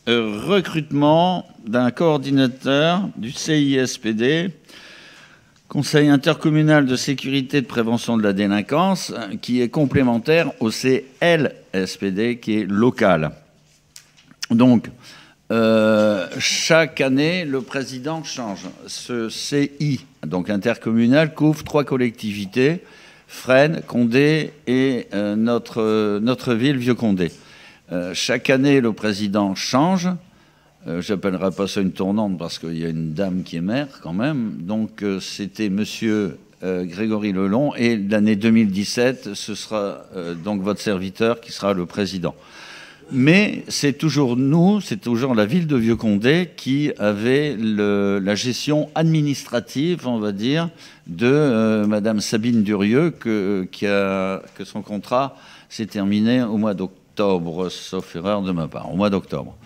Den. Recrutement d'un coordinateur du CISPD, Conseil intercommunal de sécurité et de prévention de la délinquance, qui est complémentaire au CLSPD, qui est local. Donc, chaque année, le président change. Ce CI, donc intercommunal, couvre 3 collectivités, Fresnes, Condé et notre ville, Vieux-Condé. Chaque année, le président change. J'appellerai pas ça une tournante parce qu'il y a une dame qui est maire quand même. Donc c'était monsieur Grégory Lelon et l'année 2017, ce sera donc votre serviteur qui sera le président. Mais c'est toujours nous, c'est toujours la ville de Vieux-Condé qui avait la gestion administrative, on va dire, de madame Sabine Durieux, que son contrat s'est terminé au mois d'octobre, sauf erreur de ma part, au mois d'octobre.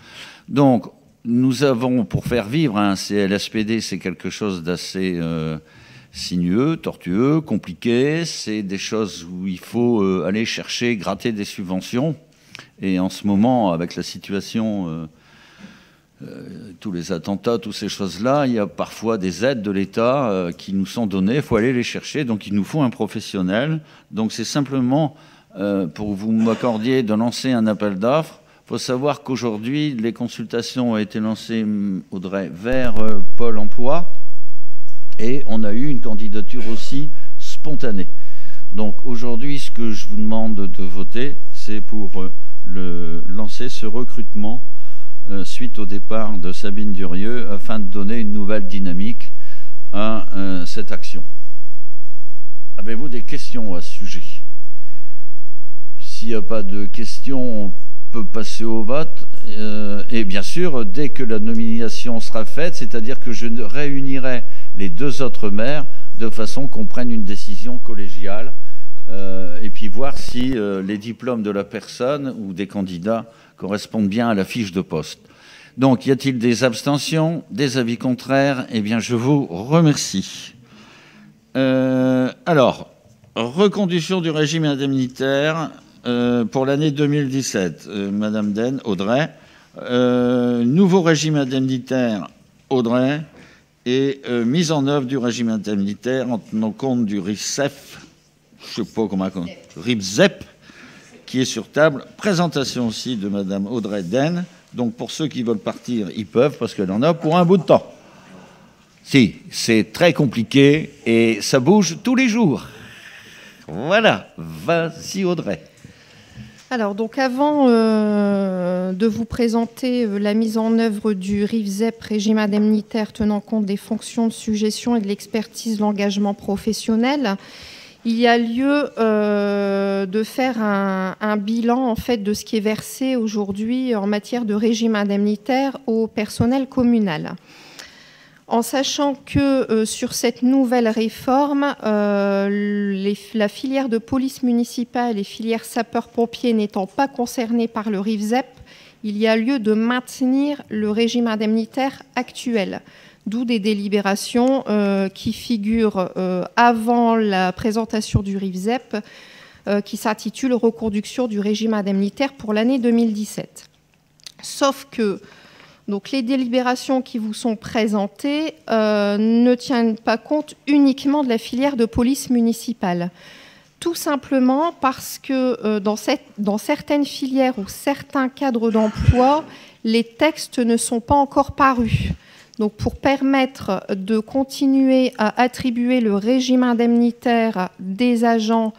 Donc, nous avons, pour faire vivre un CLSPD, c'est quelque chose d'assez sinueux, tortueux, compliqué. C'est des choses où il faut aller chercher, gratter des subventions. Et en ce moment, avec la situation, tous les attentats, toutes ces choses-là, il y a parfois des aides de l'État qui nous sont données. Il faut aller les chercher. Donc, il nous faut un professionnel. Donc, c'est simplement pour vous m'accordiez de lancer un appel d'offres. Il faut savoir qu'aujourd'hui, les consultations ont été lancées, Audrey, vers Pôle emploi et on a eu une candidature aussi spontanée. Donc aujourd'hui, ce que je vous demande de voter, c'est pour lancer ce recrutement suite au départ de Sabine Durieux afin de donner une nouvelle dynamique à cette action. Avez-vous des questions à ce sujet? S'il n'y a pas de questions, on peut passer au vote. Et bien sûr, dès que la nomination sera faite, c'est-à-dire que je réunirai les 2 autres maires de façon qu'on prenne une décision collégiale et puis voir si les diplômes de la personne ou des candidats correspondent bien à la fiche de poste. Donc, y a-t-il des abstentions, des avis contraires? Eh bien, je vous remercie. Alors, reconduction du régime indemnitaire pour l'année 2017, Madame Den, Audrey. Nouveau régime indemnitaire, Audrey. Et mise en œuvre du régime indemnitaire en tenant compte du RIFSEP, je ne sais pas comment, RIFSEP, qui est sur table. Présentation aussi de Madame Audrey Den. Donc pour ceux qui veulent partir, ils peuvent, parce qu'elle en a pour un bout de temps. Si, c'est très compliqué et ça bouge tous les jours. Voilà, vas-y Audrey. Alors, donc avant de vous présenter la mise en œuvre du RIFSEP, régime indemnitaire tenant compte des fonctions de suggestion et de l'expertise de l'engagement professionnel, il y a lieu de faire un bilan en fait, de ce qui est versé aujourd'hui en matière de régime indemnitaire au personnel communal. En sachant que sur cette nouvelle réforme, la filière de police municipale et filière sapeurs-pompiers n'étant pas concernées par le RIFSEP, il y a lieu de maintenir le régime indemnitaire actuel. D'où des délibérations qui figurent avant la présentation du RIFSEP, qui s'intitule « Reconduction du régime indemnitaire pour l'année 2017 ». Sauf que donc, les délibérations qui vous sont présentées ne tiennent pas compte uniquement de la filière de police municipale. Tout simplement parce que dans certaines filières ou certains cadres d'emploi, les textes ne sont pas encore parus. Donc, pour permettre de continuer à attribuer le régime indemnitaire des agents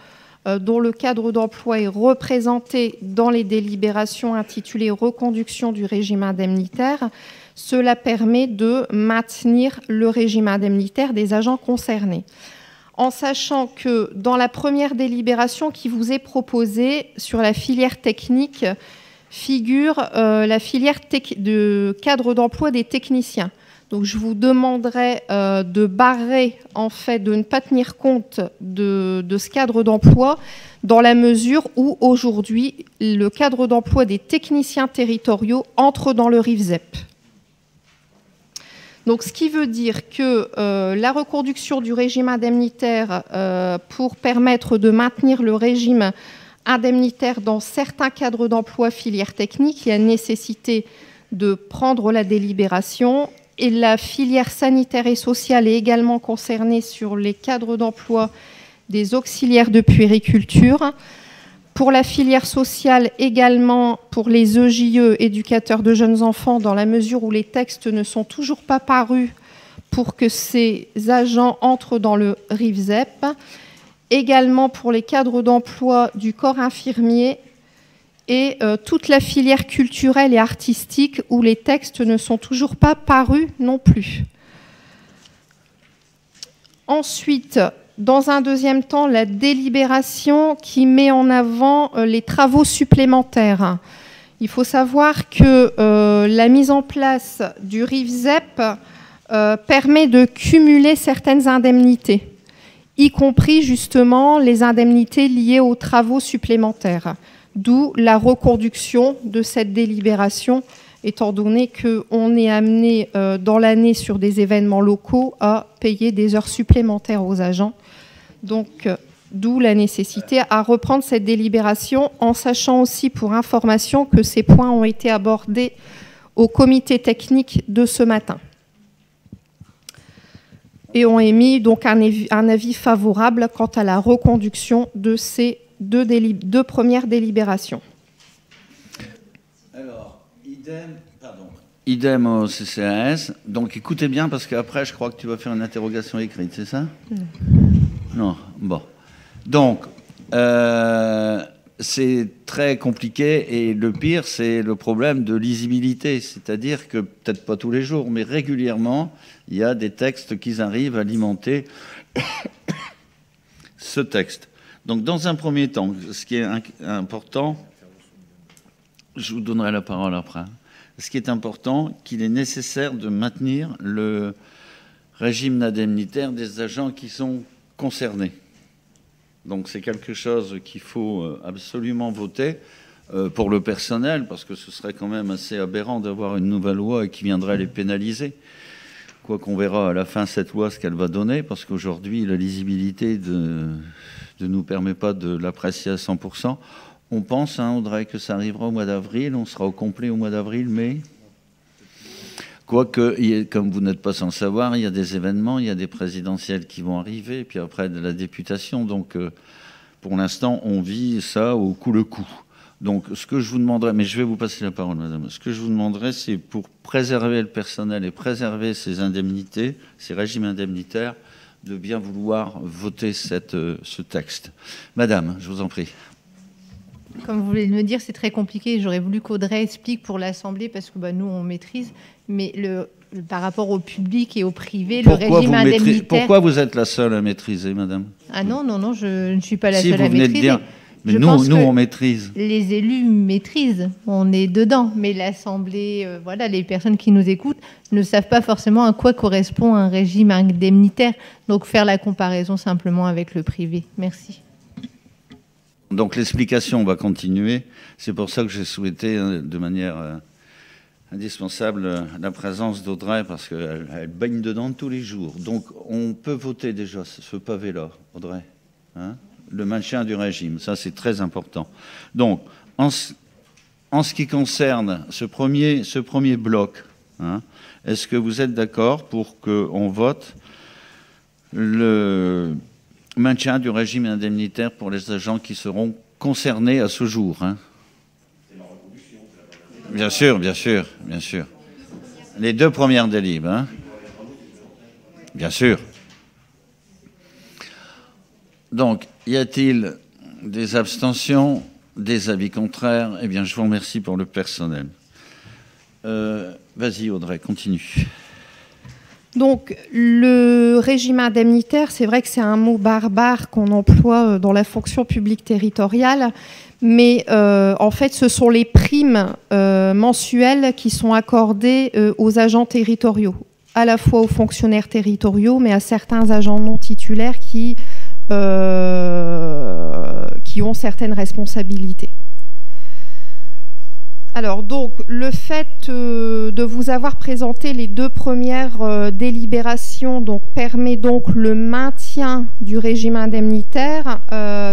dont le cadre d'emploi est représenté dans les délibérations intitulées « Reconduction du régime indemnitaire », cela permet de maintenir le régime indemnitaire des agents concernés. En sachant que dans la première délibération qui vous est proposée sur la filière technique, figure la filière de cadre d'emploi des techniciens. Donc, je vous demanderai de barrer, en fait, de ne pas tenir compte de ce cadre d'emploi dans la mesure où, aujourd'hui, le cadre d'emploi des techniciens territoriaux entre dans le RIFSEP. Donc, ce qui veut dire que la reconduction du régime indemnitaire pour permettre de maintenir le régime indemnitaire dans certains cadres d'emploi filière technique, il y a nécessité de prendre la délibération. Et la filière sanitaire et sociale est également concernée sur les cadres d'emploi des auxiliaires de puériculture. Pour la filière sociale également, pour les EJE, éducateurs de jeunes enfants, dans la mesure où les textes ne sont toujours pas parus pour que ces agents entrent dans le RIVZEP. Également pour les cadres d'emploi du corps infirmier et toute la filière culturelle et artistique où les textes ne sont toujours pas parus non plus. Ensuite, dans un deuxième temps, la délibération qui met en avant les travaux supplémentaires. Il faut savoir que la mise en place du RIVZEP permet de cumuler certaines indemnités, y compris justement les indemnités liées aux travaux supplémentaires. D'où la reconduction de cette délibération, étant donné qu'on est amené dans l'année sur des événements locaux à payer des heures supplémentaires aux agents. Donc, d'où la nécessité à reprendre cette délibération, en sachant aussi pour information que ces points ont été abordés au comité technique de ce matin. Et ont émis donc un avis favorable quant à la reconduction de ces deux premières délibérations. Alors, idem au CCAS. Donc, écoutez bien, parce qu'après, je crois que tu vas faire une interrogation écrite, c'est ça? Non. Bon. Donc, c'est très compliqué et le pire, c'est le problème de lisibilité. C'est-à-dire que, peut-être pas tous les jours, mais régulièrement, il y a des textes qui arrivent à alimenter ce texte. Donc, dans un premier temps, ce qui est important, je vous donnerai la parole après, ce qui est important, qu'il est nécessaire de maintenir le régime indemnitaire des agents qui sont concernés. Donc, c'est quelque chose qu'il faut absolument voter pour le personnel, parce que ce serait quand même assez aberrant d'avoir une nouvelle loi qui viendrait les pénaliser. Quoi qu'on verra à la fin cette loi ce qu'elle va donner, parce qu'aujourd'hui, la lisibilité ne nous permet pas de l'apprécier à 100%. On pense, Audrey, que ça arrivera au mois d'avril, on sera au complet au mois d'avril, mai. Quoique, comme vous n'êtes pas sans savoir, il y a des événements, il y a des présidentielles qui vont arriver, puis après de la députation. Donc, pour l'instant, on vit ça au coup le coup. Donc, ce que je vous demanderais, mais je vais vous passer la parole, madame, ce que je vous demanderais, c'est pour préserver le personnel et préserver ces indemnités, ces régimes indemnitaires, de bien vouloir voter ce texte. Madame, je vous en prie. Comme vous voulez me dire, c'est très compliqué. J'aurais voulu qu'Audrey explique pour l'Assemblée, parce que nous, on maîtrise. Mais par rapport au public et au privé, le régime indemnitaire... Pourquoi vous êtes la seule à maîtriser, madame? Ah non, je ne suis pas la seule à maîtriser. Si, vous venez de dire... Mais nous, on maîtrise. Les élus maîtrisent, on est dedans. Mais l'Assemblée, voilà, les personnes qui nous écoutent ne savent pas forcément à quoi correspond un régime indemnitaire. Donc, faire la comparaison simplement avec le privé. Merci. Donc, l'explication va continuer. C'est pour ça que j'ai souhaité, de manière indispensable, la présence d'Audrey, parce qu'elle baigne dedans tous les jours. Donc, on peut voter déjà ce pavé-là, Audrey, hein, le maintien du régime, ça c'est très important. Donc, en ce qui concerne ce premier bloc, hein, est-ce que vous êtes d'accord pour qu'on vote le maintien du régime indemnitaire pour les agents qui seront concernés à ce jour, hein? Bien sûr, bien sûr, bien sûr. Les deux premières délibes, hein? Bien sûr. Donc, y a-t-il des abstentions, des avis contraires? Eh bien, je vous remercie pour le personnel. Vas-y, Audrey, continue. Donc, le régime indemnitaire, c'est vrai que c'est un mot barbare qu'on emploie dans la fonction publique territoriale, mais en fait, ce sont les primes mensuelles qui sont accordées aux agents territoriaux, à la fois aux fonctionnaires territoriaux, mais à certains agents non titulaires qui ont certaines responsabilités. Alors donc, le fait de vous avoir présenté les 2 premières délibérations donc, permet donc le maintien du régime indemnitaire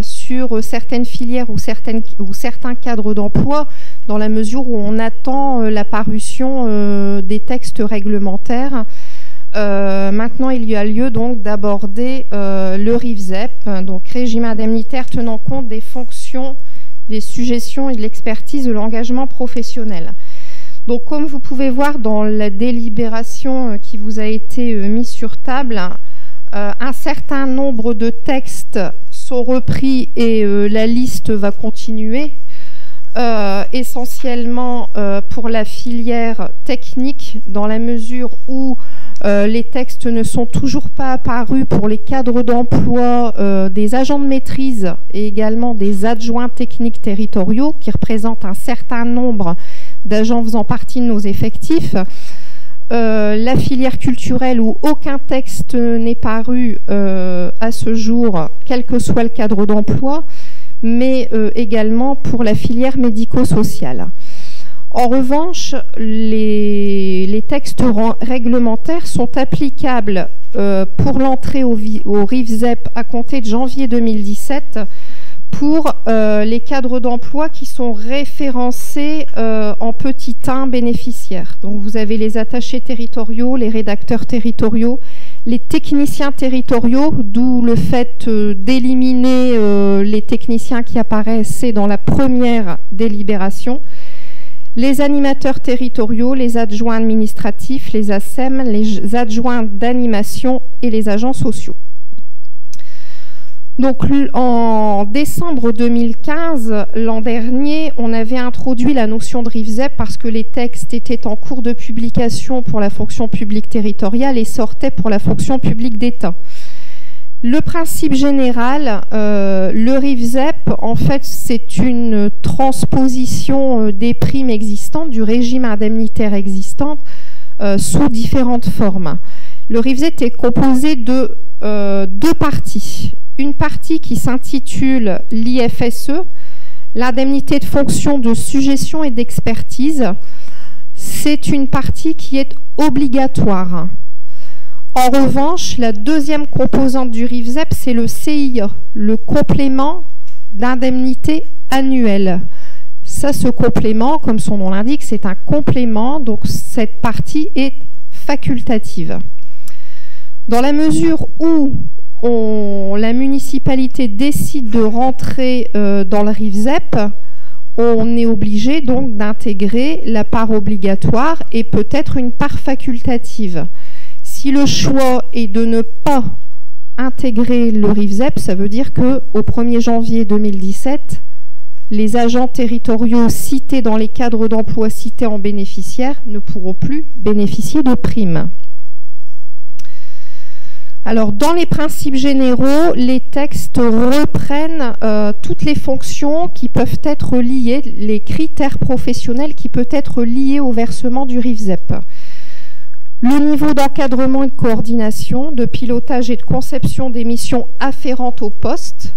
sur certaines filières ou certains cadres d'emploi, dans la mesure où on attend la parution des textes réglementaires. Maintenant, il y a lieu donc d'aborder le RIVZEP, donc régime indemnitaire tenant compte des fonctions, des suggestions et de l'expertise de l'engagement professionnel. Donc, comme vous pouvez voir dans la délibération qui vous a été mise sur table, un certain nombre de textes sont repris et la liste va continuer, essentiellement pour la filière technique, dans la mesure où les textes ne sont toujours pas apparus pour les cadres d'emploi des agents de maîtrise et également des adjoints techniques territoriaux qui représentent un certain nombre d'agents faisant partie de nos effectifs. La filière culturelle où aucun texte n'est paru à ce jour, quel que soit le cadre d'emploi, mais également pour la filière médico-sociale. En revanche, les textes réglementaires sont applicables pour l'entrée au RIVZEP à compter de janvier 2017 pour les cadres d'emploi qui sont référencés en petit 1 bénéficiaires. Donc vous avez les attachés territoriaux, les rédacteurs territoriaux, les techniciens territoriaux, d'où le fait d'éliminer les techniciens qui apparaissaient dans la première délibération, les animateurs territoriaux, les adjoints administratifs, les ASEM, les adjoints d'animation et les agents sociaux. Donc en décembre 2015, l'an dernier, on avait introduit la notion de RIVZEP parce que les textes étaient en cours de publication pour la fonction publique territoriale et sortaient pour la fonction publique d'État. Le principe général, le RIVZEP, en fait, c'est une transposition des primes existantes, du régime indemnitaire existant, sous différentes formes. Le RIVZEP est composé de 2 parties. Une partie qui s'intitule l'IFSE, l'indemnité de fonction de suggestion et d'expertise. C'est une partie qui est obligatoire. En revanche, la deuxième composante du RIVZEP, c'est le CIE, le complément d'indemnité annuelle. Ça, ce complément, comme son nom l'indique, c'est un complément, donc cette partie est facultative. Dans la mesure où la municipalité décide de rentrer dans le RIVZEP, on est obligé donc d'intégrer la part obligatoire et peut-être une part facultative. Si le choix est de ne pas intégrer le RIVZEP, ça veut dire qu'au 1er janvier 2017, les agents territoriaux cités dans les cadres d'emploi cités en bénéficiaires ne pourront plus bénéficier de primes. Alors, dans les principes généraux, les textes reprennent toutes les fonctions qui peuvent être liées, les critères professionnels qui peuvent être liés au versement du RIVZEP. Le niveau d'encadrement et de coordination, de pilotage et de conception des missions afférentes au poste,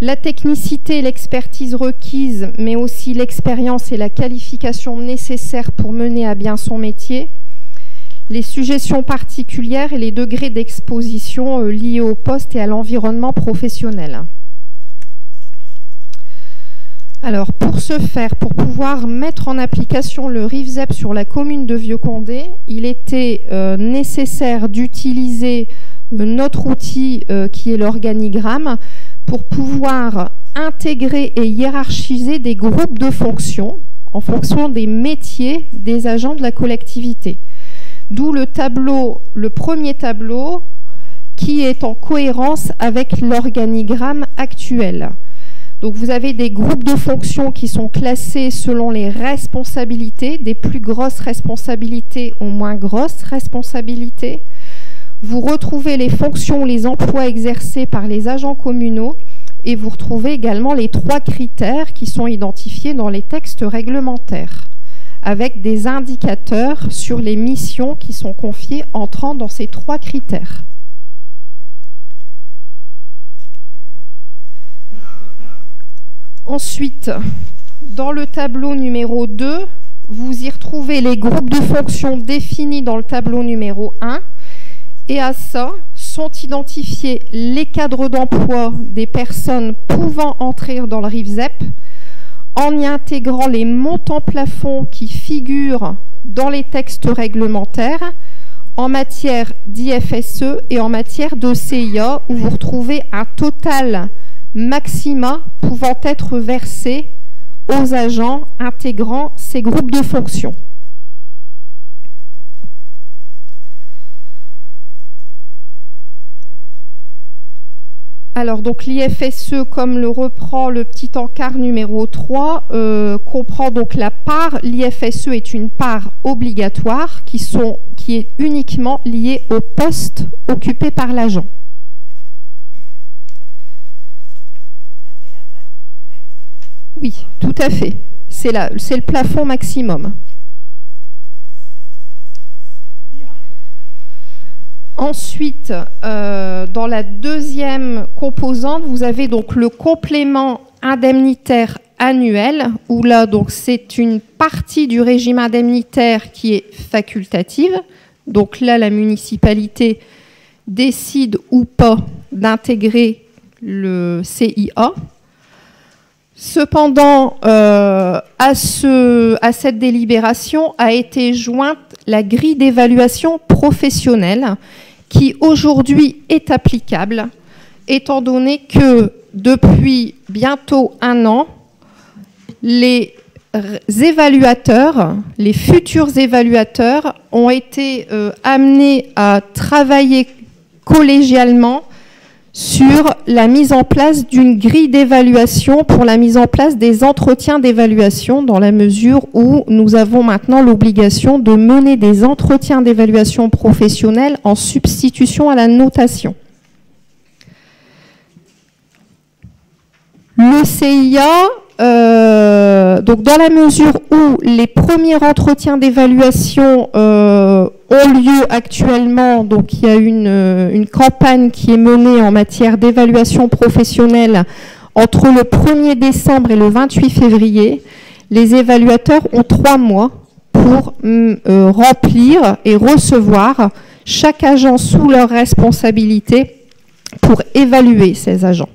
la technicité et l'expertise requises, mais aussi l'expérience et la qualification nécessaires pour mener à bien son métier, les suggestions particulières et les degrés d'exposition liés au poste et à l'environnement professionnel. Alors, pour ce faire, pour pouvoir mettre en application le RIVZEP sur la commune de Vieux-Condé, il était nécessaire d'utiliser notre outil qui est l'organigramme pour pouvoir intégrer et hiérarchiser des groupes de fonctions en fonction des métiers des agents de la collectivité. D'où le tableau, le premier tableau, qui est en cohérence avec l'organigramme actuel. Donc vous avez des groupes de fonctions qui sont classés selon les responsabilités, des plus grosses responsabilités aux moins grosses responsabilités. Vous retrouvez les fonctions, les emplois exercés par les agents communaux et vous retrouvez également les 3 critères qui sont identifiés dans les textes réglementaires, avec des indicateurs sur les missions qui sont confiées entrant dans ces 3 critères. Ensuite, dans le tableau numéro 2, vous y retrouvez les groupes de fonctions définis dans le tableau numéro 1. Et à ça sont identifiés les cadres d'emploi des personnes pouvant entrer dans le RIFZEP en y intégrant les montants plafonds qui figurent dans les textes réglementaires en matière d'IFSE et en matière de CIA, où vous retrouvez un total maxima pouvant être versé aux agents intégrant ces groupes de fonctions. Alors, donc l'IFSE, comme le reprend le petit encart numéro 3, comprend donc la part. L'IFSE est une part obligatoire qui est uniquement liée au poste occupé par l'agent. Oui, tout à fait. C'est le plafond maximum. Ensuite, dans la deuxième composante, vous avez donc le complément indemnitaire annuel, où là, donc, c'est une partie du régime indemnitaire qui est facultative. Donc là, la municipalité décide ou pas d'intégrer le CIA. Cependant, à cette délibération a été jointe la grille d'évaluation professionnelle qui aujourd'hui est applicable, étant donné que depuis bientôt 1 an, les évaluateurs, les futurs évaluateurs ont été amenés à travailler collégialement sur la mise en place d'une grille d'évaluation pour la mise en place des entretiens d'évaluation, dans la mesure où nous avons maintenant l'obligation de mener des entretiens d'évaluation professionnelle en substitution à la notation. Le CIA, donc dans la mesure où les premiers entretiens d'évaluation ont lieu actuellement, donc il y a une campagne qui est menée en matière d'évaluation professionnelle entre le 1er décembre et le 28 février, les évaluateurs ont 3 mois pour remplir et recevoir chaque agent sous leur responsabilité pour évaluer ces agents.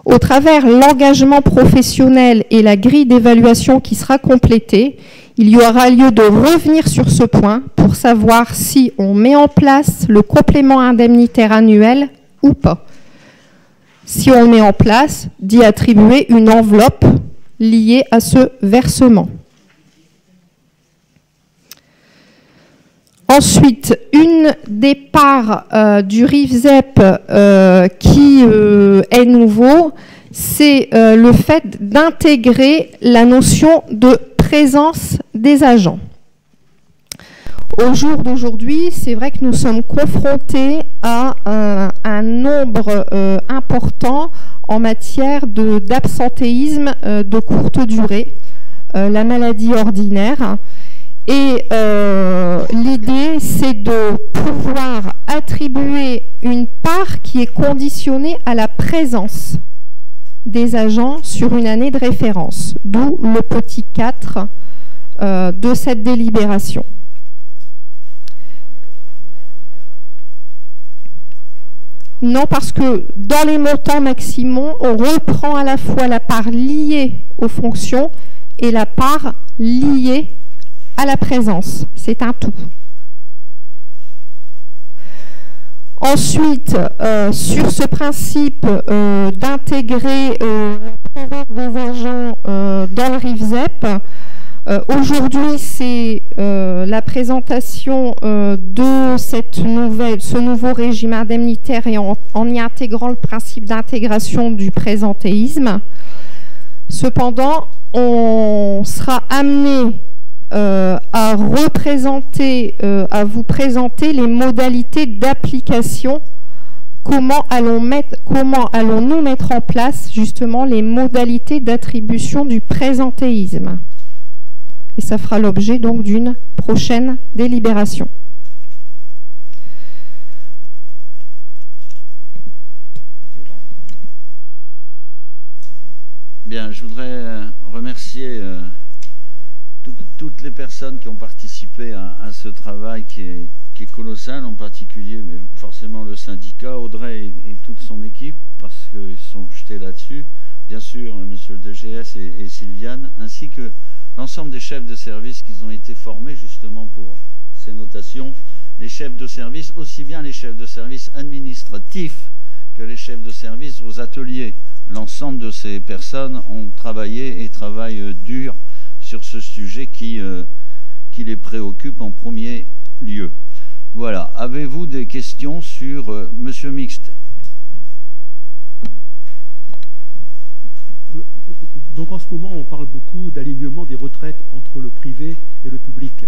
Au travers l'engagement professionnel et la grille d'évaluation qui sera complétée, il y aura lieu de revenir sur ce point pour savoir si on met en place le complément indemnitaire annuel ou pas. Si on met en place, d'y attribuer une enveloppe liée à ce versement. Ensuite, une des parts du RIFZEP qui est nouveau, c'est le fait d'intégrer la notion de présence des agents. Au jour d'aujourd'hui, c'est vrai que nous sommes confrontés à un nombre important en matière d'absentéisme de courte durée, la maladie ordinaire. Et l'idée, c'est de pouvoir attribuer une part qui est conditionnée à la présence des agents sur une année de référence, d'où le petit 4 de cette délibération. Non, parce que dans les montants maximaux, on reprend à la fois la part liée aux fonctions et la part liée à la présence. C'est un tout. Ensuite, sur ce principe d'intégrer la présence des agents dans le RIFZEP, aujourd'hui, c'est la présentation de ce nouveau régime indemnitaire et en y intégrant le principe d'intégration du présentéisme. Cependant, on sera amené à vous présenter les modalités d'application. Comment allons-nous mettre en place justement les modalités d'attribution du présentéisme? Et ça fera l'objet donc d'une prochaine délibération. Bien, je voudrais remercier remercier toutes les personnes qui ont participé à ce travail qui est colossal, en particulier, mais forcément le syndicat, Audrey et toute son équipe, parce qu'ils sont jetés là-dessus. Bien sûr, monsieur le DGS et Sylviane, ainsi que l'ensemble des chefs de service qui ont été formés justement pour ces notations. Les chefs de service, aussi bien les chefs de service administratifs que les chefs de service aux ateliers. L'ensemble de ces personnes ont travaillé et travaillent dur sur ce sujet qui les préoccupe en premier lieu. Voilà. Avez-vous des questions sur Monsieur Mixte? Donc en ce moment, on parle beaucoup d'alignement des retraites entre le privé et le public.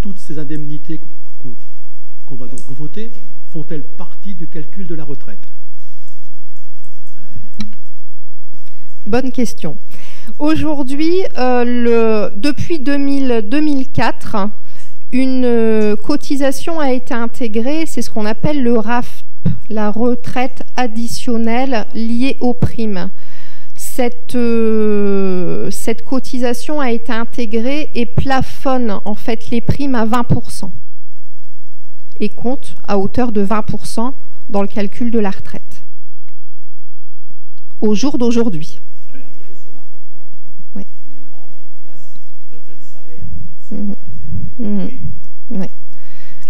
Toutes ces indemnités qu'on va donc voter font-elles partie du calcul de la retraite? Bonne question. Aujourd'hui, depuis 2004, une cotisation a été intégrée, c'est ce qu'on appelle le RAFP, la retraite additionnelle liée aux primes. Cette cotisation a été intégrée et plafonne en fait les primes à 20% et compte à hauteur de 20% dans le calcul de la retraite au jour d'aujourd'hui. Oui. Oui.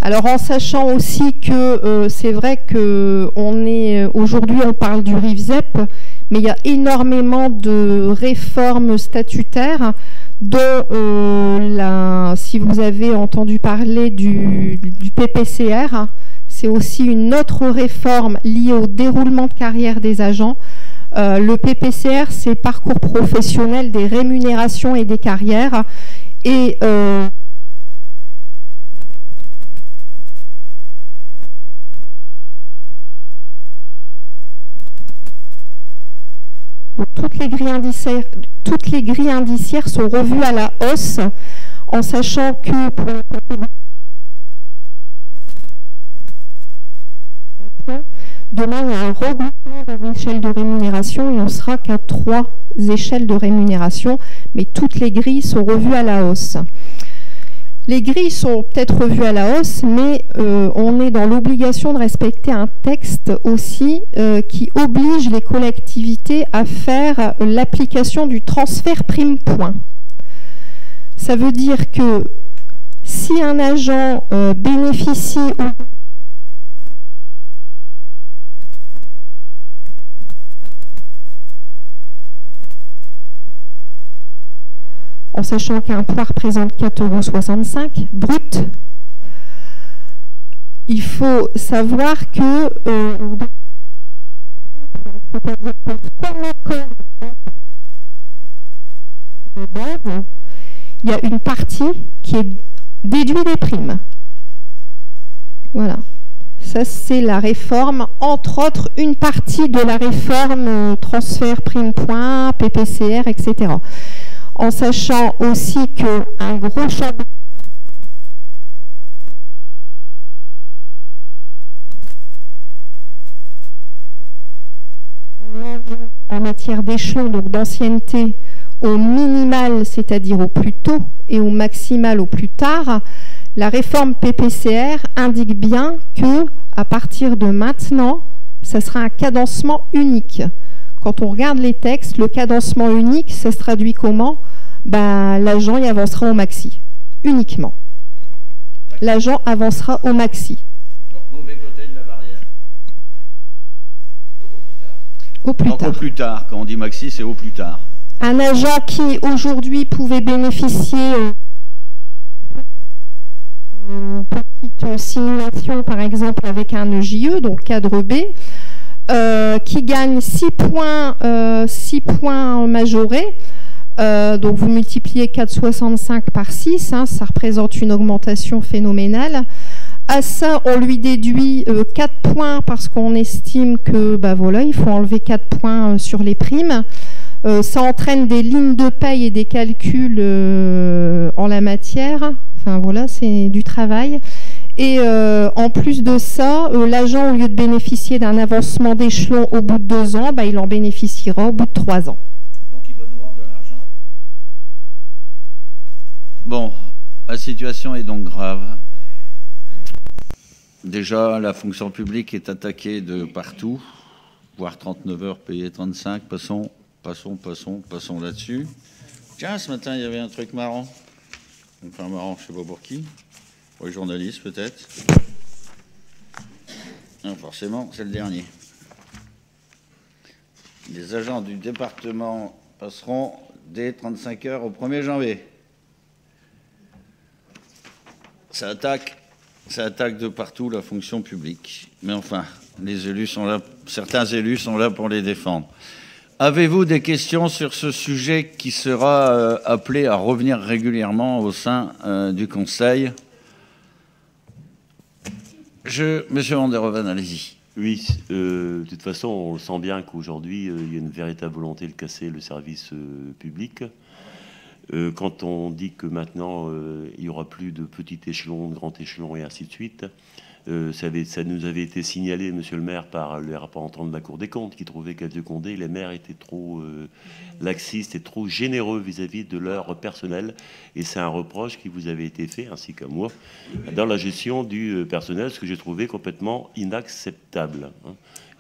Alors en sachant aussi que c'est vrai que aujourd'hui on parle du RIVZEP, mais il y a énormément de réformes statutaires dont si vous avez entendu parler du PPCR, c'est aussi une autre réforme liée au déroulement de carrière des agents. Le PPCR, c'est parcours professionnel des rémunérations et des carrières. Et donc, toutes les grilles indiciaires sont revues à la hausse, en sachant que pour demain, il y a un regroupement des échelles de rémunération et on sera qu'à 3 échelles de rémunération, mais toutes les grilles sont revues à la hausse. Les grilles sont peut-être revues à la hausse, mais on est dans l'obligation de respecter un texte aussi qui oblige les collectivités à faire l'application du transfert prime-point. Ça veut dire que si un agent bénéficie en sachant qu'un poids représente 4,65 € brut, il faut savoir que il y a une partie qui est déduite des primes. Voilà. Ça, c'est la réforme, entre autres, une partie de la réforme transfert prime-point, PPCR, etc. En sachant aussi qu'un gros champ en matière d'échelon, donc d'ancienneté, au minimal, c'est-à-dire au plus tôt, et au maximal au plus tard, la réforme PPCR indique bien que à partir de maintenant, ça sera un cadencement unique. Quand on regarde les textes, le cadencement unique, ça se traduit comment? L'agent y avancera au maxi, uniquement. L'agent avancera au maxi. Donc, mauvais côté de la barrière. Au plus tard. Au plus tard. Quand on dit maxi, c'est au plus tard. Un agent qui, aujourd'hui, pouvait bénéficier d'une petite simulation, par exemple, avec un EJE, donc cadre B, qui gagne 6 points majorés. Donc vous multipliez 4,65 par 6, hein, ça représente une augmentation phénoménale. À ça, on lui déduit 4 points parce qu'on estime que voilà, il faut enlever 4 points sur les primes. Ça entraîne des lignes de paye et des calculs en la matière. Enfin voilà, c'est du travail. Et en plus de ça, l'agent, au lieu de bénéficier d'un avancement d'échelon au bout de 2 ans, il en bénéficiera au bout de 3 ans. Donc il va nous rendre de l'argent. Bon, la situation est donc grave. Déjà, la fonction publique est attaquée de partout, voire 39 heures payées 35. Passons là-dessus. Tiens, ce matin, il y avait un truc marrant. Enfin, marrant, je ne sais pas pour qui. Pour les journalistes, peut-être. Non, forcément, c'est le dernier. Les agents du département passeront dès 35 heures au 1er janvier. Ça attaque de partout la fonction publique. Mais enfin, les élus sont là, certains élus sont là pour les défendre. Avez-vous des questions sur ce sujet qui sera appelé à revenir régulièrement au sein du Conseil? Monsieur Van der Hoeven, allez-y. Oui, de toute façon, on sent bien qu'aujourd'hui, il y a une véritable volonté de casser le service public. Quand on dit que maintenant, il n'y aura plus de petit échelon, de grand échelon et ainsi de suite, ça nous avait été signalé, monsieur le maire, par les représentants de la Cour des comptes, qui trouvaient qu'à Vieux-Condé, les maires étaient trop laxistes et trop généreux vis-à-vis de leur personnel. Et c'est un reproche qui vous avait été fait, ainsi qu'à moi, dans la gestion du personnel, ce que j'ai trouvé complètement inacceptable.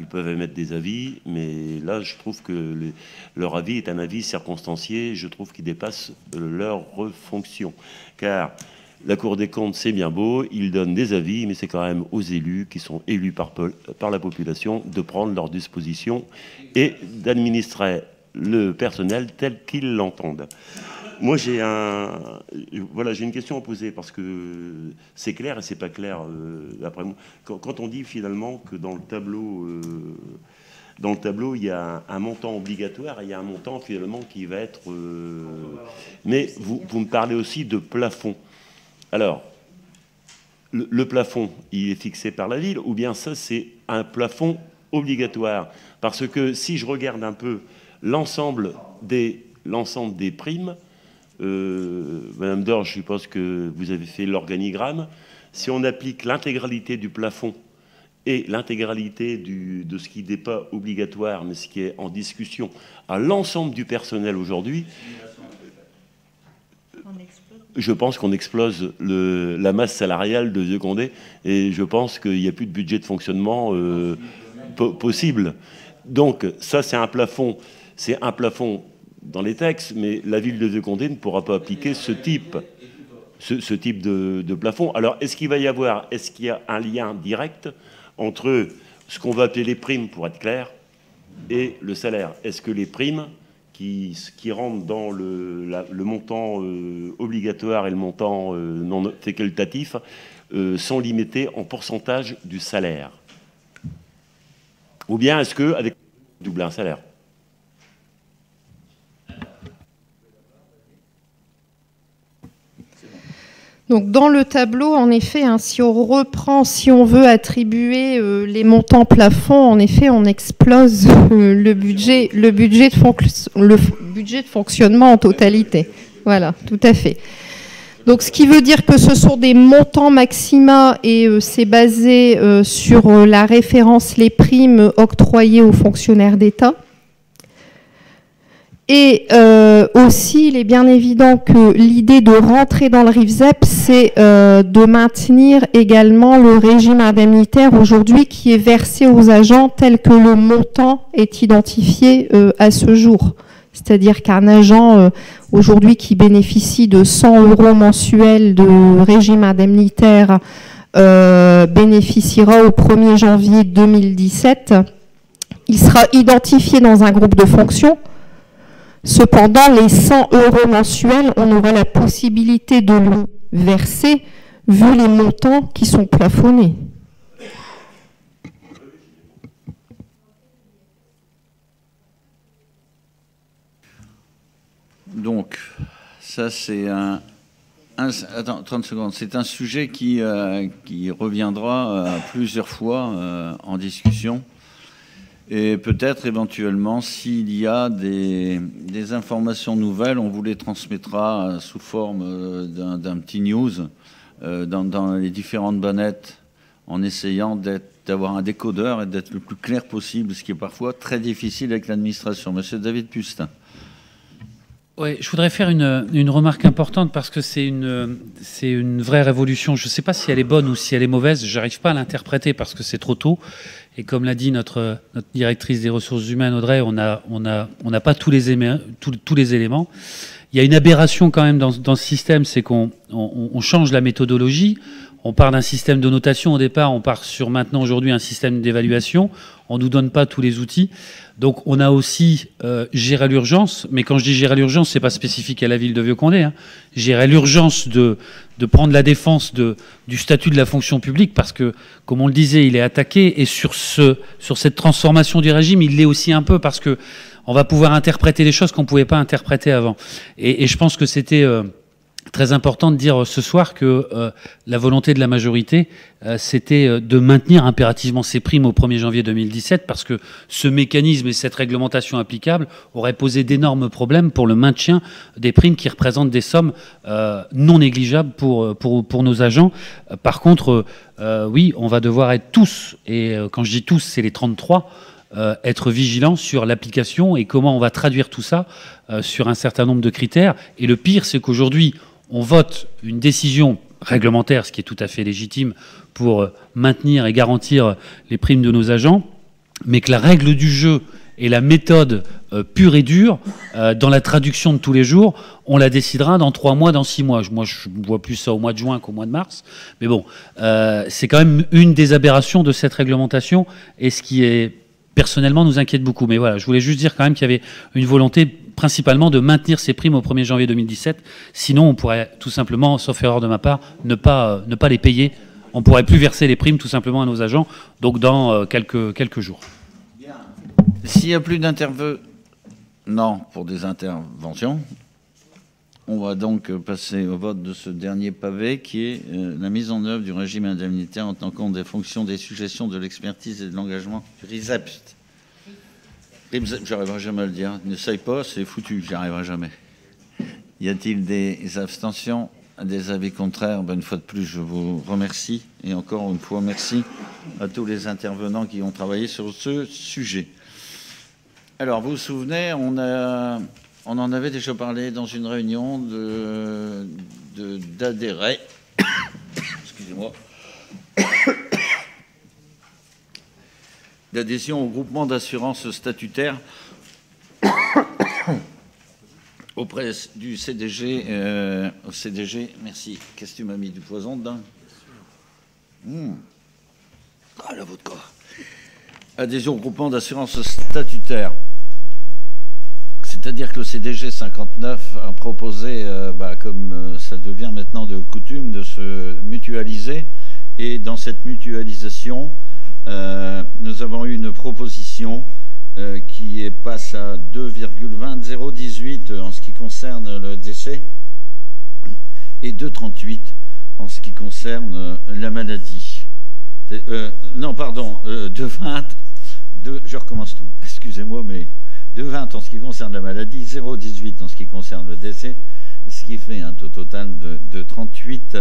Ils peuvent émettre des avis, mais là, je trouve que leur avis est un avis circonstancié. Je trouve qu'il dépasse leur fonction. Car la Cour des comptes, c'est bien beau, ils donnent des avis, mais c'est quand même aux élus, qui sont élus par la population, de prendre leurs dispositions et d'administrer le personnel tel qu'ils l'entendent. Moi, j'ai une question à poser, parce que c'est clair et c'est pas clair, d'après moi. Quand on dit finalement que dans le tableau, il y a un montant obligatoire et il y a un montant finalement qui va être... Mais vous me parlez aussi de plafond. Alors, le plafond, il est fixé par la ville, ou bien ça, c'est un plafond obligatoire? Parce que si je regarde un peu l'ensemble des primes, Madame Dorge, je suppose que vous avez fait l'organigramme. Si on applique l'intégralité du plafond et l'intégralité de ce qui n'est pas obligatoire, mais ce qui est en discussion, à l'ensemble du personnel aujourd'hui, je pense qu'on explose la masse salariale de Vieux-Condé, et je pense qu'il n'y a plus de budget de fonctionnement possible. Donc ça, c'est un plafond dans les textes, mais la ville de Vieux-Condé ne pourra pas appliquer ce type de plafond. Alors, est-ce qu'il y a un lien direct entre ce qu'on va appeler les primes, pour être clair, et le salaire? Est-ce que les primes qui rentrent dans le montant obligatoire et le montant non facultatif sont limitées en pourcentage du salaire? Ou bien est-ce qu'avec doubler un salaire? Donc dans le tableau, en effet, hein, si on veut attribuer les montants plafonds, en effet, on explose le budget de fonctionnement en totalité. Voilà, tout à fait. Donc ce qui veut dire que ce sont des montants maxima et c'est basé sur la référence les primes octroyées aux fonctionnaires d'État. Et aussi, il est bien évident que l'idée de rentrer dans le RIVZEP, c'est de maintenir également le régime indemnitaire aujourd'hui qui est versé aux agents tel que le montant est identifié à ce jour. C'est-à-dire qu'un agent aujourd'hui qui bénéficie de 100 € mensuels de régime indemnitaire bénéficiera au 1er janvier 2017. Il sera identifié dans un groupe de fonctions. Cependant, les 100 € mensuels, on aura la possibilité de le verser vu les montants qui sont plafonnés. Donc, ça c'est attends, 30 secondes. C'est un sujet qui reviendra plusieurs fois en discussion. Et peut-être éventuellement, s'il y a des informations nouvelles, on vous les transmettra sous forme d'un petit news dans les différentes bannettes, en essayant d'avoir un décodeur et d'être le plus clair possible, ce qui est parfois très difficile avec l'administration. Monsieur David Pustin. Ouais, je voudrais faire une remarque importante parce que c'est une vraie révolution. Je ne sais pas si elle est bonne ou si elle est mauvaise. Je n'arrive pas à l'interpréter parce que c'est trop tôt. Et comme l'a dit notre directrice des ressources humaines, Audrey, on n'a pas tous les éléments. Il y a une aberration quand même dans ce système, c'est qu'on change la méthodologie. On part d'un système de notation au départ, on part sur maintenant aujourd'hui un système d'évaluation. On ne nous donne pas tous les outils. Donc on a aussi géré l'urgence, mais quand je dis gérer l'urgence, c'est pas spécifique à la ville de Vieux-Condé. Hein. Gérer l'urgence de prendre la défense du statut de la fonction publique, parce que, comme on le disait, il est attaqué, et sur cette transformation du régime, il l'est aussi un peu, parce que on va pouvoir interpréter des choses qu'on ne pouvait pas interpréter avant. Et je pense que c'était très important de dire ce soir que la volonté de la majorité, c'était de maintenir impérativement ces primes au 1er janvier 2017, parce que ce mécanisme et cette réglementation applicable auraient posé d'énormes problèmes pour le maintien des primes qui représentent des sommes non négligeables pour nos agents. Par contre, oui, on va devoir être tous, et quand je dis tous, c'est les 33, être vigilants sur l'application et comment on va traduire tout ça sur un certain nombre de critères. Et le pire, c'est qu'aujourd'hui, on vote une décision réglementaire, ce qui est tout à fait légitime, pour maintenir et garantir les primes de nos agents, mais que la règle du jeu et la méthode pure et dure, dans la traduction de tous les jours, on la décidera dans 3 mois, dans 6 mois. Moi, je vois plus ça au mois de juin qu'au mois de mars. Mais bon, c'est quand même une des aberrations de cette réglementation, et ce qui est personnellement nous inquiète beaucoup. Mais voilà, je voulais juste dire quand même qu'il y avait une volonté principalement de maintenir ces primes au 1er janvier 2017. Sinon, on pourrait tout simplement, sauf erreur de ma part, ne pas les payer. On ne pourrait plus verser les primes tout simplement à nos agents, donc dans quelques jours. Bien. S'il n'y a plus d'intervenants pour des interventions, on va donc passer au vote de ce dernier pavé qui est la mise en œuvre du régime indemnitaire en tenant compte des fonctions, des suggestions, de l'expertise et de l'engagement du RISEPST. J'arriverai jamais à le dire. N'essaye pas, c'est foutu, j'y arriverai jamais. Y a-t-il des abstentions, des avis contraires? Une fois de plus, je vous remercie. Et encore une fois, merci à tous les intervenants qui ont travaillé sur ce sujet. Alors, vous vous souvenez, on en avait déjà parlé dans une réunion d'adhérer. Excusez-moi. D'adhésion au groupement d'assurance statutaire auprès du CDG. Au CDG, merci. Qu'est-ce que tu m'as mis du poison dedans? Ah, la vodka. Adhésion au groupement d'assurance statutaire. C'est-à-dire que le CDG 59 a proposé, comme ça devient maintenant de coutume, de se mutualiser. Et dans cette mutualisation, nous avons eu une proposition qui passe à 2,20018 en ce qui concerne le décès et 2,38 en ce qui concerne la maladie. Non, pardon, 2,20, je recommence tout, excusez-moi, mais 2,20 en ce qui concerne la maladie, 0,18 en ce qui concerne le décès, ce qui fait un taux total de 38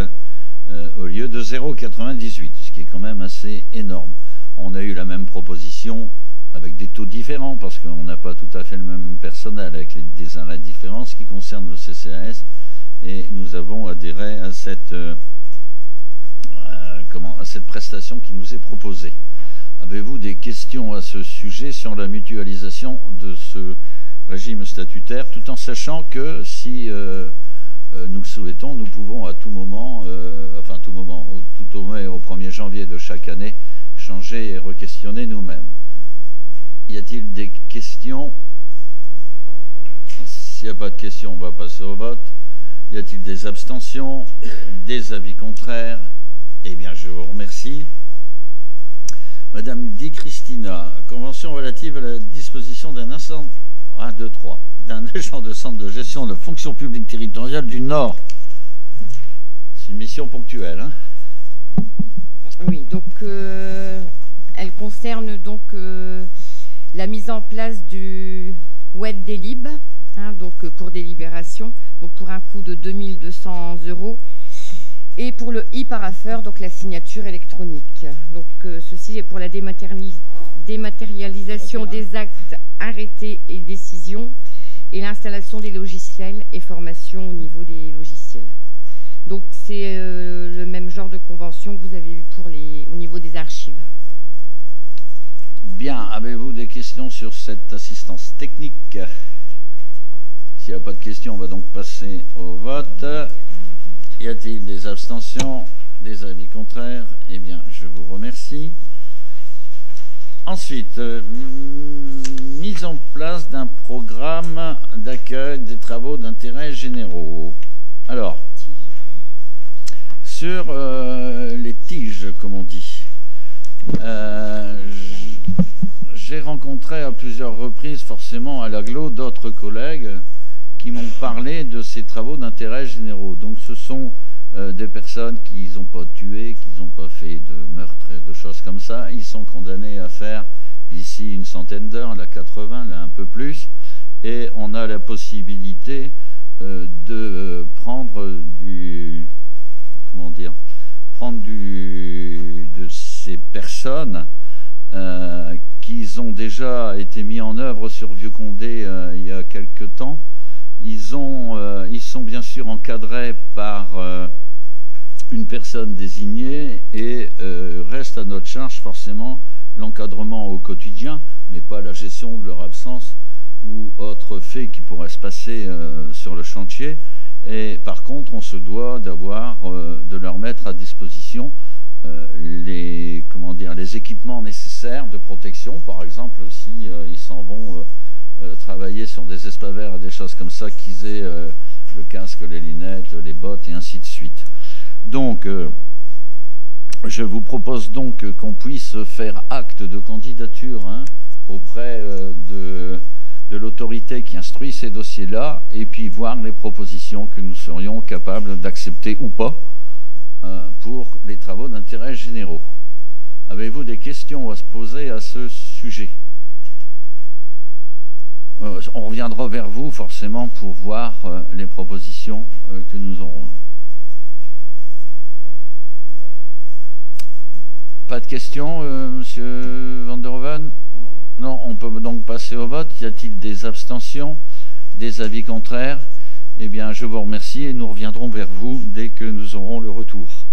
au lieu de 0,98, ce qui est quand même assez énorme. On a eu la même proposition avec des taux différents, parce qu'on n'a pas tout à fait le même personnel, avec des arrêts différents, ce qui concerne le CCAS, et nous avons adhéré à cette prestation qui nous est proposée. Avez-vous des questions à ce sujet sur la mutualisation de ce régime statutaire, tout en sachant que si nous le souhaitons, nous pouvons à tout moment, tout au moins au 1er janvier de chaque année, changer et re-questionner nous-mêmes. Y a-t-il des questions? S'il n'y a pas de questions, on va passer au vote. Y a-t-il des abstentions? Des avis contraires? Eh bien, je vous remercie. Madame Di Cristina, convention relative à la disposition d'un agent de centre de gestion de la fonction publique territoriale du Nord. C'est une mission ponctuelle, hein? Oui, donc elle concerne donc la mise en place du web délib, donc pour délibération, donc pour un coût de 2200 €, et pour le e-parapheur, donc la signature électronique. Donc ceci est pour la dématérialisation des actes, arrêtés et décisions, et l'installation des logiciels et formation au niveau des logiciels. Donc c'est le même genre de convention que vous avez eu au niveau des archives. Bien, avez-vous des questions sur cette assistance technique? S'il n'y a pas de questions, on va donc passer au vote. Y a-t-il des abstentions, des avis contraires? Eh bien, je vous remercie. Ensuite, mise en place d'un programme d'accueil des travaux d'intérêt généraux. Alors, sur les tiges, comme on dit, j'ai rencontré à plusieurs reprises, forcément à l'agglo, d'autres collègues qui m'ont parlé de ces travaux d'intérêt généraux. Donc ce sont des personnes qui n'ont pas tué, qui n'ont pas fait de meurtre et de choses comme ça. Ils sont condamnés à faire ici une centaine d'heures, là 80, là un peu plus. Et on a la possibilité de prendre de ces personnes qui ont déjà été mis en œuvre sur Vieux-Condé il y a quelque temps. Ils sont bien sûr encadrés par une personne désignée et reste à notre charge forcément l'encadrement au quotidien, mais pas la gestion de leur absence ou autre fait qui pourrait se passer sur le chantier. Et par contre, on se doit de leur mettre à disposition les équipements nécessaires de protection. Par exemple, si ils s'en vont travailler sur des espavères et des choses comme ça, qu'ils aient le casque, les lunettes, les bottes et ainsi de suite. Donc, je vous propose donc qu'on puisse faire acte de candidature auprès de l'autorité qui instruit ces dossiers-là, et puis voir les propositions que nous serions capables d'accepter ou pas pour les travaux d'intérêt généraux. Avez-vous des questions à se poser à ce sujet? On reviendra vers vous forcément pour voir les propositions que nous aurons. Pas de questions, Monsieur Van der Hoeven? Non, on peut donc passer au vote. Y a-t-il des abstentions, des avis contraires? Eh bien, je vous remercie et nous reviendrons vers vous dès que nous aurons le retour.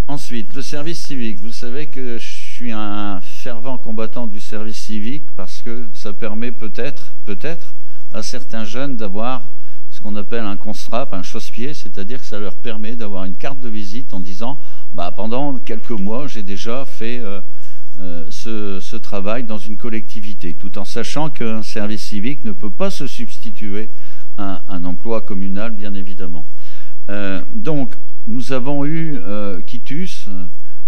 Ensuite, le service civique. Vous savez que je suis un fervent combattant du service civique parce que ça permet peut-être à certains jeunes d'avoir ce qu'on appelle un constrap, un chausse-pied, c'est-à-dire que ça leur permet d'avoir une carte de visite en disant pendant quelques mois, j'ai déjà fait ce travail dans une collectivité, tout en sachant qu'un service civique ne peut pas se substituer à un emploi communal, bien évidemment. Donc, nous avons eu quitus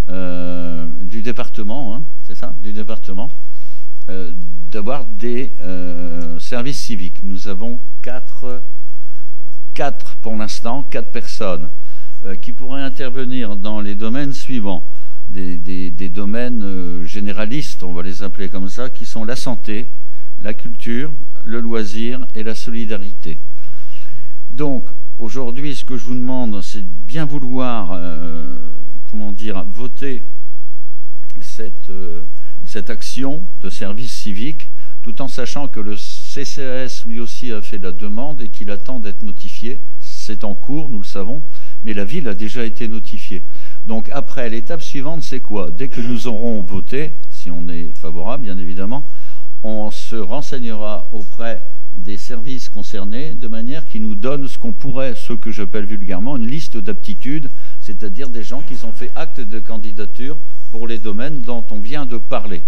du département, c'est ça, du département, d'avoir des services civiques. Nous avons quatre pour l'instant, 4 personnes qui pourraient intervenir dans les domaines suivants, des domaines généralistes, on va les appeler comme ça, qui sont la santé, la culture, le loisir et la solidarité. Donc, aujourd'hui, ce que je vous demande, c'est de bien vouloir voter cette action de service civique, tout en sachant que le CCAS lui aussi a fait la demande et qu'il attend d'être notifié. C'est en cours, nous le savons, mais la ville a déjà été notifiée. Donc après, l'étape suivante, c'est quoi? Dès que nous aurons voté, si on est favorable, bien évidemment, on se renseignera auprès des services concernés de manière qu'ils nous donnent ce que j'appelle vulgairement une liste d'aptitudes, c'est-à-dire des gens qui ont fait acte de candidature pour les domaines dont on vient de parler.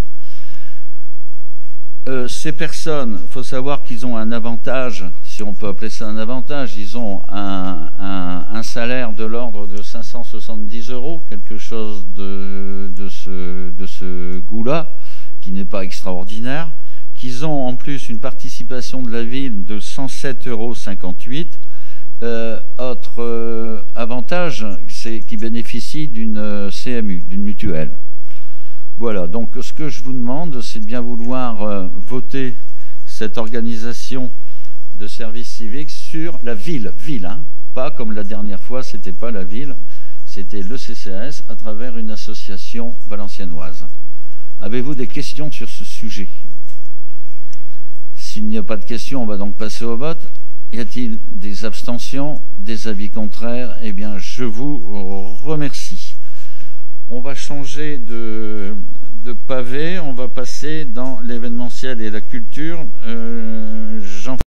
Ces personnes, il faut savoir qu'ils ont un avantage, si on peut appeler ça un avantage, ils ont un salaire de l'ordre de 570 €, quelque chose de ce goût-là, qui n'est pas extraordinaire, qu'ils ont en plus une participation de la ville de 107,58 €. Autre avantage, c'est qu'ils bénéficient d'une CMU, d'une mutuelle. Voilà, donc ce que je vous demande, c'est de bien vouloir voter cette organisation de service civique sur la ville, pas comme la dernière fois, c'était pas la ville, c'était le CCAS à travers une association valenciennoise. Avez-vous des questions sur ce sujet? S'il n'y a pas de questions, on va donc passer au vote. Y a-t-il des abstentions, des avis contraires? Eh bien, je vous remercie. On va changer de pavé, on va passer dans l'événementiel et la culture.